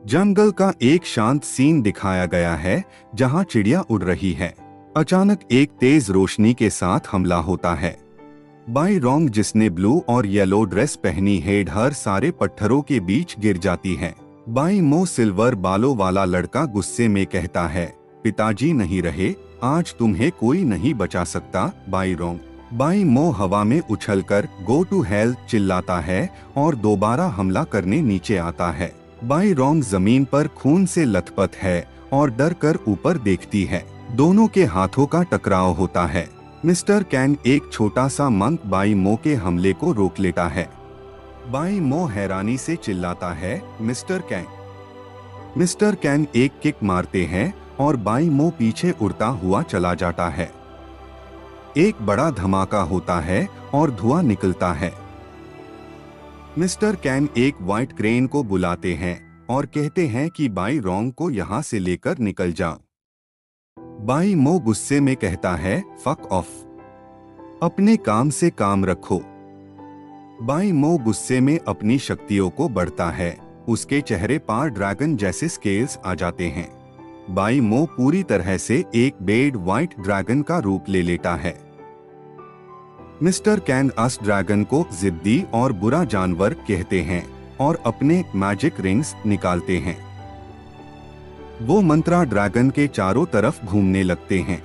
जंगल का एक शांत सीन दिखाया गया है जहां चिड़िया उड़ रही है। अचानक एक तेज रोशनी के साथ हमला होता है। बाई रोंग, जिसने ब्लू और येलो ड्रेस पहनी है, हर सारे पत्थरों के बीच गिर जाती है। बाई मो, सिल्वर बालों वाला लड़का, गुस्से में कहता है, पिताजी नहीं रहे, आज तुम्हें कोई नहीं बचा सकता। By wrong. बाई मो हवा में उछलकर गो टू हेल चिल्लाता है और दोबारा हमला करने नीचे आता है। बाई रोंग जमीन पर खून से लथपथ है और डर कर ऊपर देखती है। दोनों के हाथों का टकराव होता है। मिस्टर कैन, एक छोटा सा मंक, बाई मो के हमले को रोक लेता है। बाई मो हैरानी से चिल्लाता है, मिस्टर कैन। मिस्टर कैन एक किक मारते हैं और बाई मो पीछे उड़ता हुआ चला जाता है। एक बड़ा धमाका होता है और धुआं निकलता है। मिस्टर कैन एक व्हाइट क्रेन को बुलाते हैं और कहते हैं कि बाई रोंग को यहाँ से लेकर निकल जाओ। बाई मो गुस्से में कहता है, फक ऑफ, अपने काम से काम रखो। बाई मो गुस्से में अपनी शक्तियों को बढ़ता है। उसके चेहरे पर ड्रैगन जैसे स्केल्स आ जाते हैं। बाई मो पूरी तरह से एक बेड व्हाइट ड्रैगन का रूप ले लेता है। मिस्टर कैन अस ड्रैगन को जिद्दी और बुरा जानवर कहते हैं और अपने मैजिक रिंग्स निकालते हैं। वो मंत्रा ड्रैगन के चारों तरफ घूमने लगते हैं।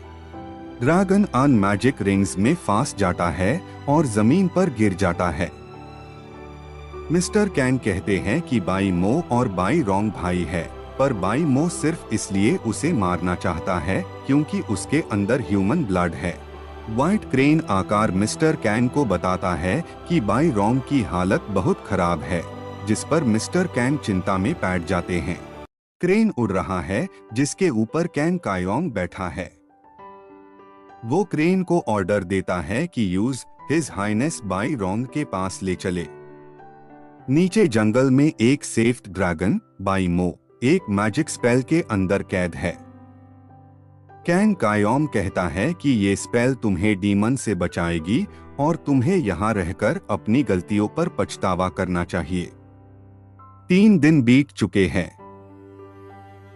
ड्रैगन अन मैजिक रिंग्स में फंस जाता है और जमीन पर गिर जाता है। मिस्टर कैन कहते हैं कि बाई मो और बाई रोंग भाई है, पर बाई मो सिर्फ इसलिए उसे मारना चाहता है क्योंकि उसके अंदर ह्यूमन ब्लड है। व्हाइट क्रेन आकार मिस्टर कैन को बताता है कि बाई रोंग की हालत बहुत खराब है, जिस पर मिस्टर कैन चिंता में बैठ जाते हैं। क्रेन उड़ रहा है जिसके ऊपर कैन कायोंग बैठा है। वो क्रेन को ऑर्डर देता है कि यूज हिज हाइनेस बाई रोंग के पास ले चले। नीचे जंगल में एक सेफ्ड ड्रैगन, बाई मो, एक मैजिक स्पेल के अंदर कैद है। कैन कायोंग कहता है कि ये स्पेल तुम्हें डीमन से बचाएगी और तुम्हें यहाँ रहकर अपनी गलतियों पर पछतावा करना चाहिए। 3 दिन बीत चुके हैं।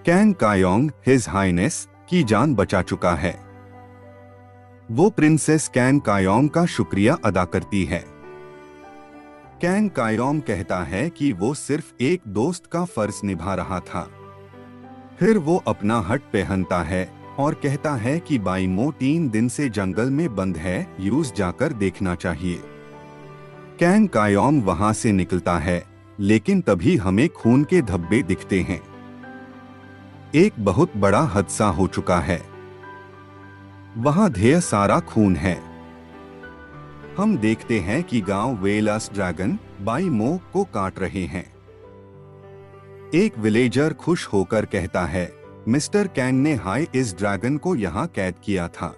कैन कायोंग हिज हाइनेस की जान बचा चुका है। वो प्रिंसेस कैन कायोंग का शुक्रिया अदा करती है। कैन कायोंग कहता है कि वो सिर्फ एक दोस्त का फर्ज निभा रहा था। फिर वो अपना हट पहनता है और कहता है कि बाई मो 3 दिन से जंगल में बंद है, यूज जाकर देखना चाहिए। कैन कायोंग वहां से निकलता है, लेकिन तभी हमें खून के धब्बे दिखते हैं। एक बहुत बड़ा हादसा हो चुका है। वहां ढेर सारा खून है। हम देखते हैं कि गांव वेलस ड्रैगन बाई मो को काट रहे हैं। एक विलेजर खुश होकर कहता है, मिस्टर कैन ने हाई इस ड्रैगन को यहाँ कैद किया था।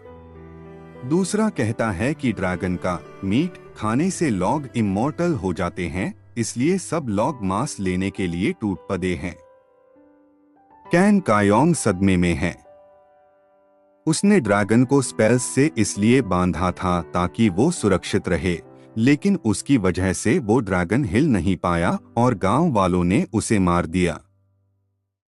दूसरा कहता है कि ड्रैगन का मीट खाने से लॉग इमॉर्टल हो जाते हैं, इसलिए सब लॉग मांस लेने के लिए टूट पड़े हैं। कैन कायोंग सदमे में है। उसने ड्रैगन को स्पेल्स से इसलिए बांधा था ताकि वो सुरक्षित रहे, लेकिन उसकी वजह से वो ड्रैगन हिल नहीं पाया और गांव वालों ने उसे मार दिया।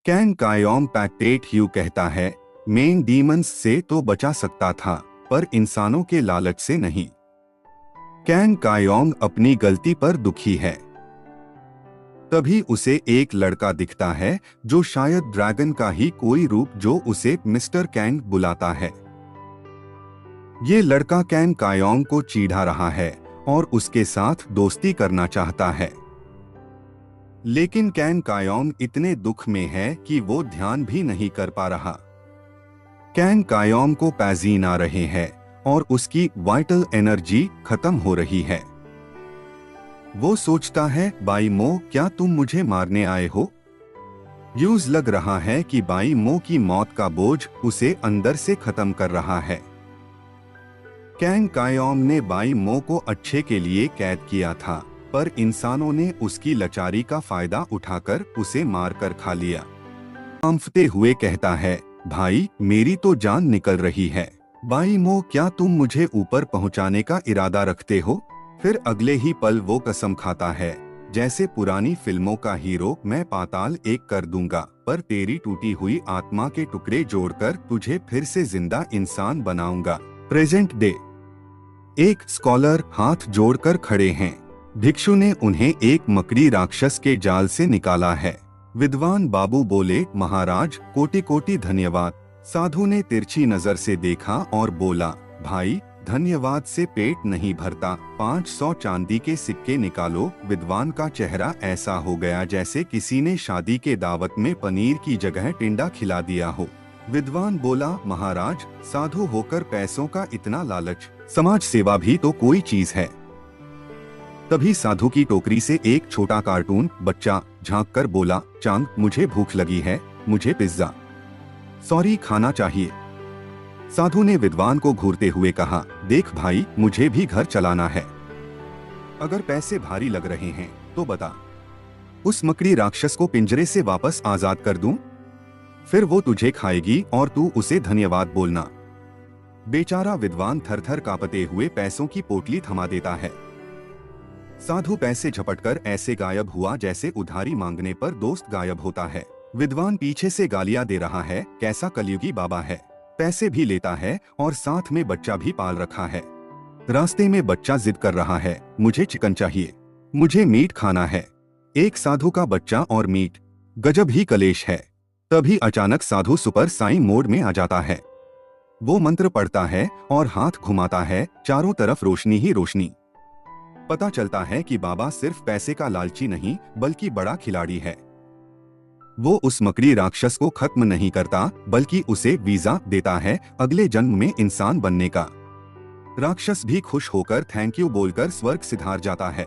कैन कायोंग पैक्टेट ह्यू कहता है, मेन डीमंस से तो बचा सकता था, पर इंसानों के लालच से नहीं। कैन कायोंग अपनी गलती पर दुखी है। तभी उसे एक लड़का दिखता है जो शायद ड्रैगन का ही कोई रूप, जो उसे मिस्टर कैन बुलाता है। ये लड़का कैन कायोंग को चिढ़ा रहा है और उसके साथ दोस्ती करना चाहता है, लेकिन कैन कायोंग इतने दुख में है कि वो ध्यान भी नहीं कर पा रहा। कैन कायोंग को पैजीन आ रहे हैं और उसकी वाइटल एनर्जी खत्म हो रही है। वो सोचता है, बाई मो, क्या तुम मुझे मारने आए हो? यूज लग रहा है कि बाई मो की मौत का बोझ उसे अंदर से खत्म कर रहा है। कैन कायोंग ने बाई मो को अच्छे के लिए कैद किया था, पर इंसानों ने उसकी लाचारी का फायदा उठाकर उसे मारकर खा लिया। कांपते हुए कहता है, भाई, मेरी तो जान निकल रही है। बाई मो, क्या तुम मुझे ऊपर पहुंचाने का इरादा रखते हो? फिर अगले ही पल वो कसम खाता है, जैसे पुरानी फिल्मों का हीरो मैं पाताल एक कर दूंगा, पर तेरी टूटी हुई आत्मा के टुकड़े जोड़कर तुझे फिर से जिंदा इंसान बनाऊंगा। Present day. एक स्कॉलर हाथ जोड़कर खड़े हैं। भिक्षु ने उन्हें एक मकड़ी राक्षस के जाल से निकाला है। विद्वान बाबू बोले, महाराज कोटि कोटि धन्यवाद। साधु ने तिरछी नजर से देखा और बोला, भाई धन्यवाद से पेट नहीं भरता, 500 चांदी के सिक्के निकालो। विद्वान का चेहरा ऐसा हो गया जैसे किसी ने शादी के दावत में पनीर की जगह टिंडा खिला दिया हो। विद्वान बोला, महाराज साधु होकर पैसों का इतना लालच, समाज सेवा भी तो कोई चीज है। तभी साधु की टोकरी से एक छोटा कार्टून बच्चा झांक कर बोला, चांद मुझे भूख लगी है, मुझे पिज्जा, सॉरी खाना चाहिए। साधु ने विद्वान को घूरते हुए कहा, देख भाई मुझे भी घर चलाना है, अगर पैसे भारी लग रहे हैं तो बता, उस मकड़ी राक्षस को पिंजरे से वापस आजाद कर दूं? फिर वो तुझे खाएगी और तू उसे धन्यवाद बोलना। बेचारा विद्वान थर थर कांपते हुए पैसों की पोटली थमा देता है। साधु पैसे झपटकर ऐसे गायब हुआ जैसे उधारी मांगने पर दोस्त गायब होता है। विद्वान पीछे से गालियां दे रहा है, कैसा कलयुगी बाबा है, पैसे भी लेता है और साथ में बच्चा भी पाल रखा है। रास्ते में बच्चा जिद कर रहा है, मुझे चिकन चाहिए, मुझे मीट खाना है। एक साधु का बच्चा और मीट, गजब ही कलेश है। तभी अचानक साधु सुपर साई मोड में आ जाता है। वो मंत्र पढ़ता है और हाथ घुमाता है, चारों तरफ रोशनी ही रोशनी। पता चलता है कि बाबा सिर्फ पैसे का लालची नहीं बल्कि बड़ा खिलाड़ी है। वो उस मकड़ी राक्षस को खत्म नहीं करता बल्कि उसे वीजा देता है अगले जन्म में इंसान बनने का। राक्षस भी खुश होकर थैंक यू बोलकर स्वर्ग सिधार जाता है।